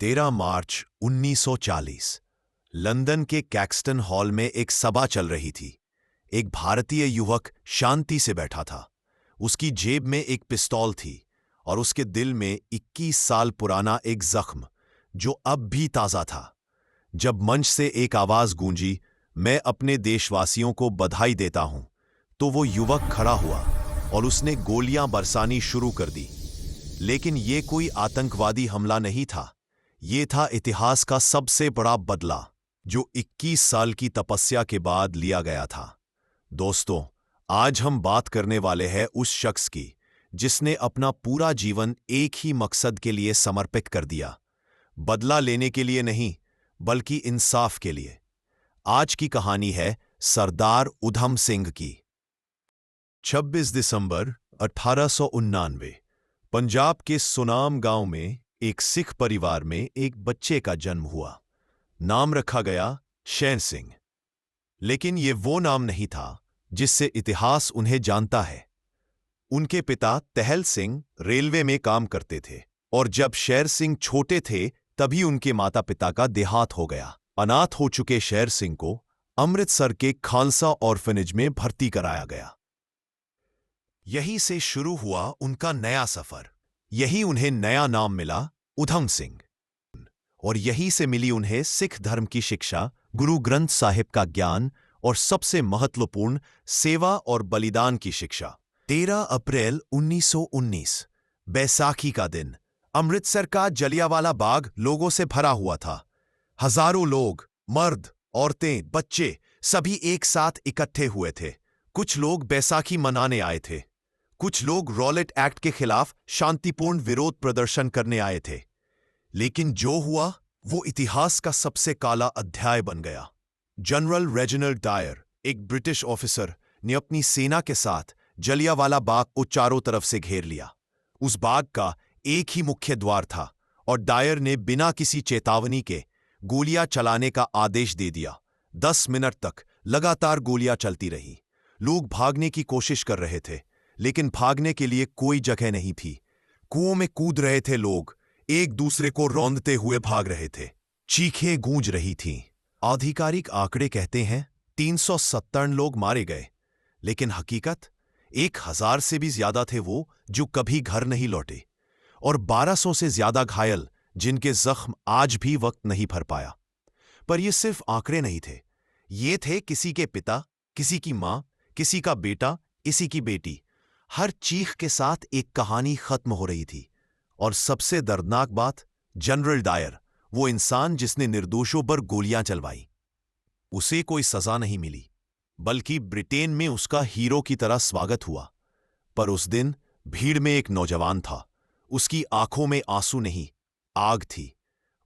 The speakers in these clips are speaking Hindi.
13 मार्च 1940 लंदन के कैक्सटन हॉल में एक सभा चल रही थी। एक भारतीय युवक शांति से बैठा था। उसकी जेब में एक पिस्तौल थी और उसके दिल में 21 साल पुराना एक जख्म जो अब भी ताज़ा था। जब मंच से एक आवाज़ गूंजी, मैं अपने देशवासियों को बधाई देता हूं, तो वो युवक खड़ा हुआ और उसने गोलियां बरसानी शुरू कर दी। लेकिन ये कोई आतंकवादी हमला नहीं था। ये था इतिहास का सबसे बड़ा बदला जो 21 साल की तपस्या के बाद लिया गया था। दोस्तों, आज हम बात करने वाले हैं उस शख्स की जिसने अपना पूरा जीवन एक ही मकसद के लिए समर्पित कर दिया, बदला लेने के लिए नहीं बल्कि इंसाफ के लिए। आज की कहानी है सरदार उधम सिंह की। 26 दिसंबर 1899 पंजाब के सुनाम गांव में एक सिख परिवार में एक बच्चे का जन्म हुआ। नाम रखा गया शेर सिंह। लेकिन ये वो नाम नहीं था जिससे इतिहास उन्हें जानता है। उनके पिता तहल सिंह रेलवे में काम करते थे और जब शेर सिंह छोटे थे तभी उनके माता पिता का देहांत हो गया। अनाथ हो चुके शेर सिंह को अमृतसर के खालसा ऑर्फनेज में भर्ती कराया गया। यहीं से शुरू हुआ उनका नया सफर। यही उन्हें नया नाम मिला, उधम सिंह। और यहीं से मिली उन्हें सिख धर्म की शिक्षा, गुरु ग्रंथ साहिब का ज्ञान और सबसे महत्वपूर्ण सेवा और बलिदान की शिक्षा। 13 अप्रैल 1919 बैसाखी का दिन। अमृतसर का जलियांवाला बाग लोगों से भरा हुआ था। हजारों लोग, मर्द, औरतें, बच्चे सभी एक साथ इकट्ठे हुए थे। कुछ लोग बैसाखी मनाने आए थे, कुछ लोग रॉलेट एक्ट के खिलाफ शांतिपूर्ण विरोध प्रदर्शन करने आए थे। लेकिन जो हुआ वो इतिहास का सबसे काला अध्याय बन गया। जनरल रेजिनाल्ड डायर, एक ब्रिटिश ऑफिसर, ने अपनी सेना के साथ जलियांवाला बाग को चारों तरफ से घेर लिया। उस बाग का एक ही मुख्य द्वार था और डायर ने बिना किसी चेतावनी के गोलियां चलाने का आदेश दे दिया। 10 मिनट तक लगातार गोलियां चलती रही। लोग भागने की कोशिश कर रहे थे लेकिन भागने के लिए कोई जगह नहीं थी। कुओं में कूद रहे थे लोग, एक दूसरे को रौंदते हुए भाग रहे थे। चीखें गूंज रही थीं। आधिकारिक आंकड़े कहते हैं 370 लोग मारे गए, लेकिन हकीकत 1000 से भी ज्यादा थे वो जो कभी घर नहीं लौटे, और 1200 से ज्यादा घायल जिनके जख्म आज भी वक्त नहीं भर पाया। पर ये सिर्फ आंकड़े नहीं थे। ये थे किसी के पिता, किसी की मां, किसी का बेटा, किसी की बेटी। हर चीख के साथ एक कहानी खत्म हो रही थी। और सबसे दर्दनाक बात, जनरल डायर, वो इंसान जिसने निर्दोषों पर गोलियां चलवाई, उसे कोई सजा नहीं मिली, बल्कि ब्रिटेन में उसका हीरो की तरह स्वागत हुआ। पर उस दिन भीड़ में एक नौजवान था। उसकी आंखों में आंसू नहीं, आग थी।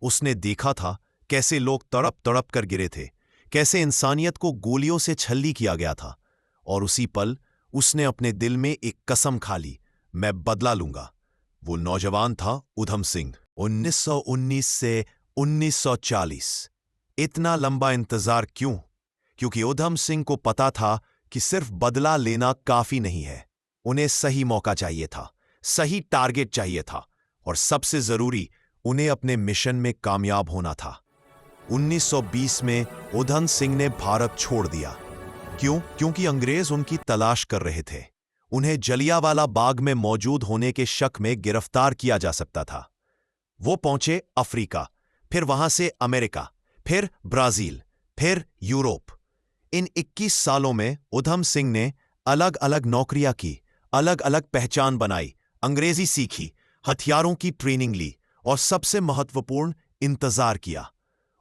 उसने देखा था कैसे लोग तड़प तड़प कर गिरे थे, कैसे इंसानियत को गोलियों से छल्ली किया गया था। और उसी पल उसने अपने दिल में एक कसम खा ली, मैं बदला लूंगा। वो नौजवान था उधम सिंह। 1919 से 1940 इतना लंबा इंतजार क्यों? क्योंकि उधम सिंह को पता था कि सिर्फ बदला लेना काफी नहीं है। उन्हें सही मौका चाहिए था, सही टारगेट चाहिए था, और सबसे जरूरी, उन्हें अपने मिशन में कामयाब होना था। 1920 में उधम सिंह ने भारत छोड़ दिया। क्यों? क्योंकि अंग्रेज उनकी तलाश कर रहे थे। उन्हें जलियांवाला बाग में मौजूद होने के शक में गिरफ्तार किया जा सकता था। वो पहुंचे अफ्रीका, फिर वहां से अमेरिका, फिर ब्राजील, फिर यूरोप। इन 21 सालों में उधम सिंह ने अलग अलग नौकरियां की, अलग अलग पहचान बनाई, अंग्रेजी सीखी, हथियारों की ट्रेनिंग ली और सबसे महत्वपूर्ण, इंतजार किया।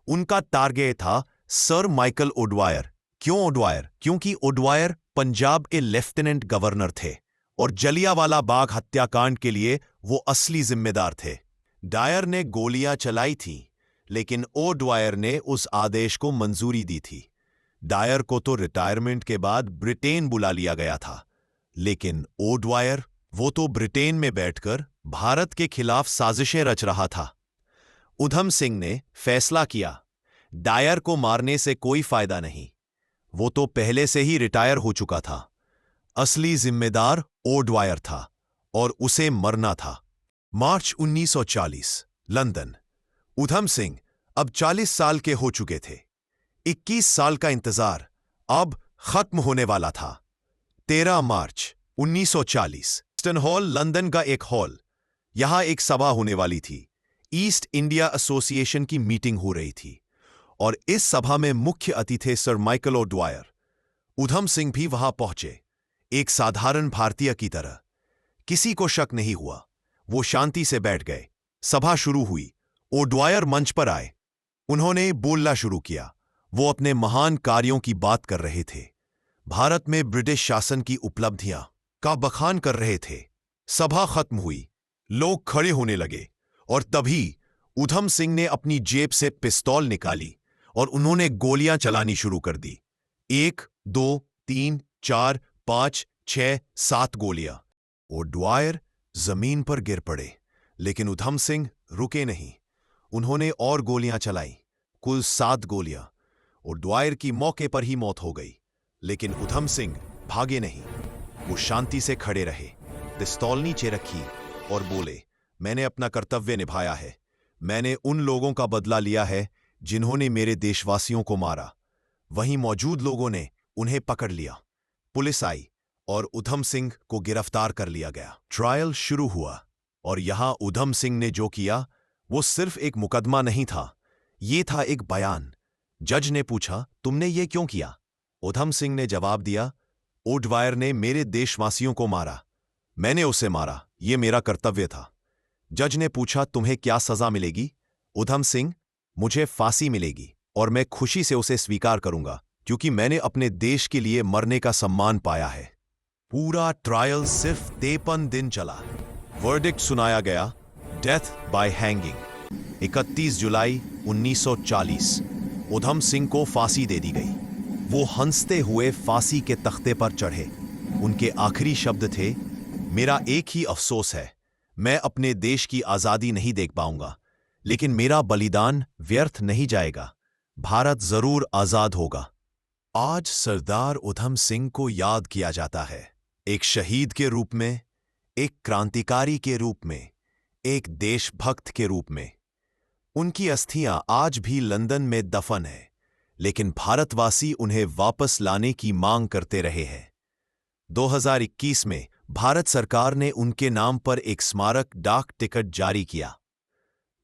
उनका टारगेट था सर माइकल ओडवायर। क्यों ओडवायर? क्योंकि ओडवायर पंजाब के लेफ्टिनेंट गवर्नर थे और जलियांवाला बाग हत्याकांड के लिए वो असली जिम्मेदार थे। डायर ने गोलियां चलाई थीं, लेकिन ओडवायर ने उस आदेश को मंजूरी दी थी। डायर को तो रिटायरमेंट के बाद ब्रिटेन बुला लिया गया था, लेकिन ओडवायर, वो तो ब्रिटेन में बैठकर भारत के खिलाफ साजिशें रच रहा था। उधम सिंह ने फैसला किया, डायर को मारने से कोई फायदा नहीं, वो तो पहले से ही रिटायर हो चुका था। असली जिम्मेदार ओडवायर था और उसे मरना था। मार्च 1940 लंदन। उधम सिंह अब 40 साल के हो चुके थे। 21 साल का इंतजार अब खत्म होने वाला था। 13 मार्च 1940 कैक्सटन हॉल, लंदन का एक हॉल। यहां एक सभा होने वाली थी। ईस्ट इंडिया एसोसिएशन की मीटिंग हो रही थी और इस सभा में मुख्य अतिथि थे sir Michael O'Dwyer. Udham Singh भी वहां पहुंचे, एक साधारण भारतीय की तरह। किसी को शक नहीं हुआ। वो शांति से बैठ गए। सभा शुरू हुई। ओडवायर मंच पर आए। उन्होंने बोलना शुरू किया। वो अपने महान कार्यों की बात कर रहे थे। भारत में ब्रिटिश शासन की उपलब्धियां का बखान कर रहे थे। सभा खत्म हुई। लोग खड़े होने लगे और तभी उधम सिंह ने अपनी जेब से पिस्तौल निकाली और उन्होंने गोलियां चलानी शुरू कर दी। 1, 2, 3, 4, 5, 6, 7 गोलियां। ओडवायर जमीन पर गिर पड़े, लेकिन उधम सिंह रुके नहीं। उन्होंने और गोलियां चलाई, कुल 7 गोलियां। ओडवायर की मौके पर ही मौत हो गई, लेकिन उधम सिंह भागे नहीं। वो शांति से खड़े रहे, पिस्तौल नीचे रखी और बोले, मैंने अपना कर्तव्य निभाया है। मैंने उन लोगों का बदला लिया है जिन्होंने मेरे देशवासियों को मारा। वहीं मौजूद लोगों ने उन्हें पकड़ लिया। पुलिस आई और उधम सिंह को गिरफ्तार कर लिया गया। ट्रायल शुरू हुआ और यहां उधम सिंह ने जो किया वो सिर्फ एक मुकदमा नहीं था, ये था एक बयान। जज ने पूछा, तुमने ये क्यों किया? उधम सिंह ने जवाब दिया, ओडवायर ने मेरे देशवासियों को मारा, मैंने उसे मारा, ये मेरा कर्तव्य था। जज ने पूछा, तुम्हें क्या सजा मिलेगी? उधम सिंह, मुझे फांसी मिलेगी और मैं खुशी से उसे स्वीकार करूंगा, क्योंकि मैंने अपने देश के लिए मरने का सम्मान पाया है। पूरा ट्रायल सिर्फ 53 दिन चला। वर्डिक्ट सुनाया गया, डेथ बाय हैंगिंग। 31 जुलाई 1940 उधम सिंह को फांसी दे दी गई। वो हंसते हुए फांसी के तख्ते पर चढ़े। उनके आखिरी शब्द थे, मेरा एक ही अफसोस है, मैं अपने देश की आजादी नहीं देख पाऊंगा, लेकिन मेरा बलिदान व्यर्थ नहीं जाएगा। भारत जरूर आजाद होगा। आज सरदार उधम सिंह को याद किया जाता है, एक शहीद के रूप में, एक क्रांतिकारी के रूप में, एक देशभक्त के रूप में। उनकी अस्थियां आज भी लंदन में दफन है, लेकिन भारतवासी उन्हें वापस लाने की मांग करते रहे हैं। 2021 में भारत सरकार ने उनके नाम पर एक स्मारक डाक टिकट जारी किया।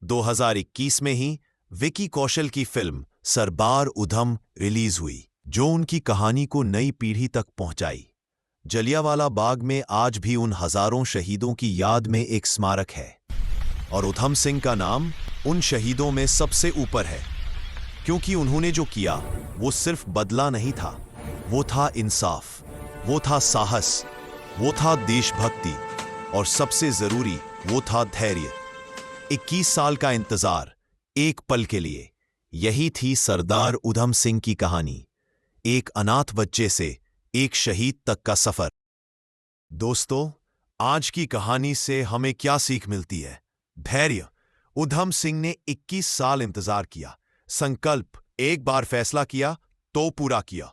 2021 में ही विकी कौशल की फिल्म सरदार उधम रिलीज हुई, जो उनकी कहानी को नई पीढ़ी तक पहुंचाई। जलियांवाला बाग में आज भी उन हजारों शहीदों की याद में एक स्मारक है और उधम सिंह का नाम उन शहीदों में सबसे ऊपर है, क्योंकि उन्होंने जो किया वो सिर्फ बदला नहीं था, वो था इंसाफ, वो था साहस, वो था देशभक्ति और सबसे जरूरी वो था धैर्य। 21 साल का इंतजार एक पल के लिए, यही थी सरदार उधम सिंह की कहानी। एक अनाथ बच्चे से एक शहीद तक का सफर। दोस्तों, आज की कहानी से हमें क्या सीख मिलती है? धैर्य। उधम सिंह ने 21 साल इंतजार किया। संकल्प, एक बार फैसला किया तो पूरा किया।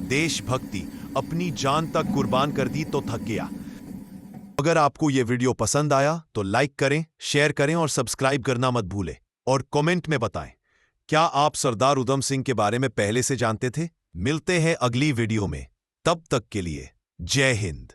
देशभक्ति, अपनी जान तक कुर्बान कर दी तो थक गया। अगर आपको यह वीडियो पसंद आया तो लाइक करें, शेयर करें और सब्सक्राइब करना मत भूलें। और कमेंट में बताएं, क्या आप सरदार उधम सिंह के बारे में पहले से जानते थे? मिलते हैं अगली वीडियो में। तब तक के लिए जय हिंद।